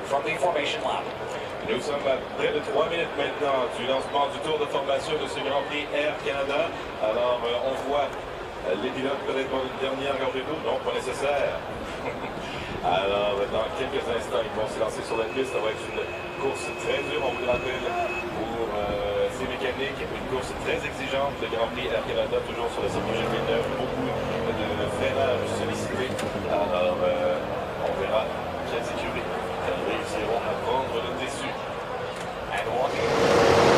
from the formation lap. Nous sommes à près de 3 minutes maintenant du lancement du tour de formation de ce Grand Prix Air Canada. Alors, on voit les pilotes peut-être pour une dernière gorgée d'eau. Non, pas nécessaire. Alors, dans quelques instants, ils vont se lancer sur la piste. Ça va être une course très dure, on vous le rappelle, pour ces mécaniques. Une course très exigeante. Le Grand Prix Air Canada, toujours sur le circuit GP9. Beaucoup de freinage sollicité. Alors, on verra quelles écuries réussiront à prendre le dessus. And walking.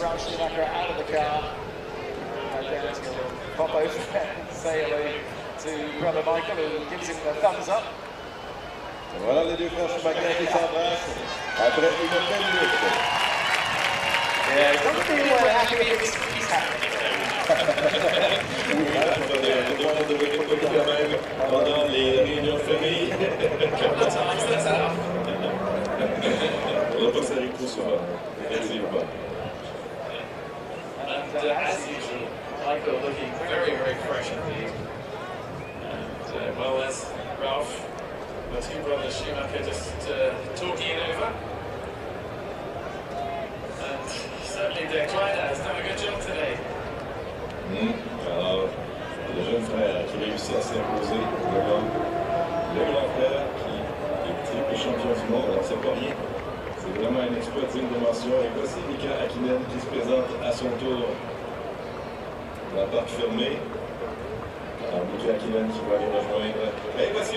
Ralf Schumacher out of the car. And Darren's going to pop over and say hello to brother Michael, who gives him the thumbs up. Voilà les deux frères Schumacher qui s'embrassent après une belle minute. Yeah, it doesn't feel happy if he's happy. Pendant les réunions de famille. On va pas que ça arrive trop souvent. Effectivement. And as usual, Michael looking very, very fresh indeed. And well, as Ralf, the two brothers Schumacher just talking it over. And certainly De Klerk has done a good job today. Alors, le jeune frère qui réussit à s'imposer devant le grand frère qui est triple champion du monde, alors c'est pas rien. C'est vraiment un exploit digne de mention. Et voici Mika Häkkinen qui se présente à son tour dans la porte fermée. Alors, Mika Häkkinen qui va aller rejoindre. Et voici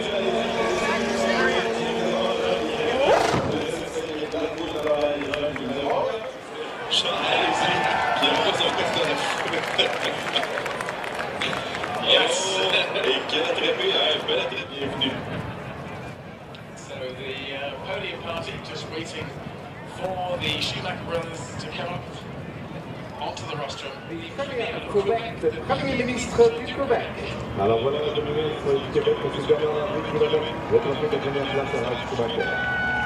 Yes! Et quel attrapé, un bel attrapé, bienvenue. So the podium party just waiting for the Schumacher brothers to come up onto the rostrum. Le Premier ministre du Québec. Alors voilà le Premier ministre du Québec, M. Bernard-Henri Coulombe, retransmet la première place à Ralf Schumacher.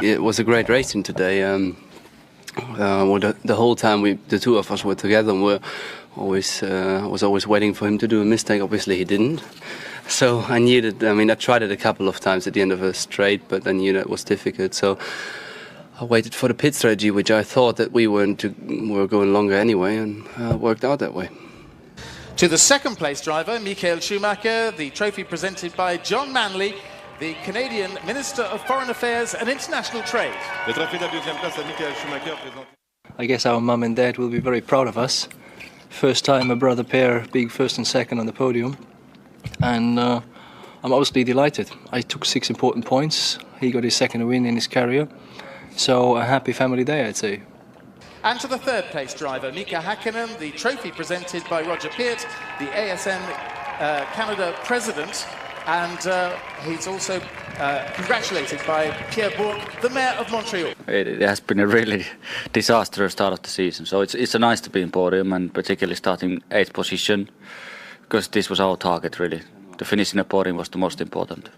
It was a great racing today. The whole time the two of us were together, and I was always waiting for him to do a mistake. Obviously, he didn't. So I knew that. I mean, I tried it a couple of times at the end of a straight, but I knew that was difficult. So I waited for the pit strategy, which I thought that we were going longer anyway, and worked out that way. To the second place driver, Michael Schumacher, the trophy presented by John Manley, the Canadian Minister of Foreign Affairs and International Trade. Le trophée de la deuxième place à Michael Schumacher présenté. I guess our mum and dad will be very proud of us. First time a brother pair being first and second on the podium. And I'm obviously delighted. I took 6 important points. He got his second win in his career. So a happy family day, I'd say. And to the third place driver, Mika Häkkinen, the trophy presented by Roger Peart, the ASM Canada president. And he's also congratulated by Pierre Bourque, the mayor of Montreal. It has been a really disastrous start of the season, so it's nice to be in podium, and particularly starting 8th position, because this was our target really. The finish in the podium was the most important.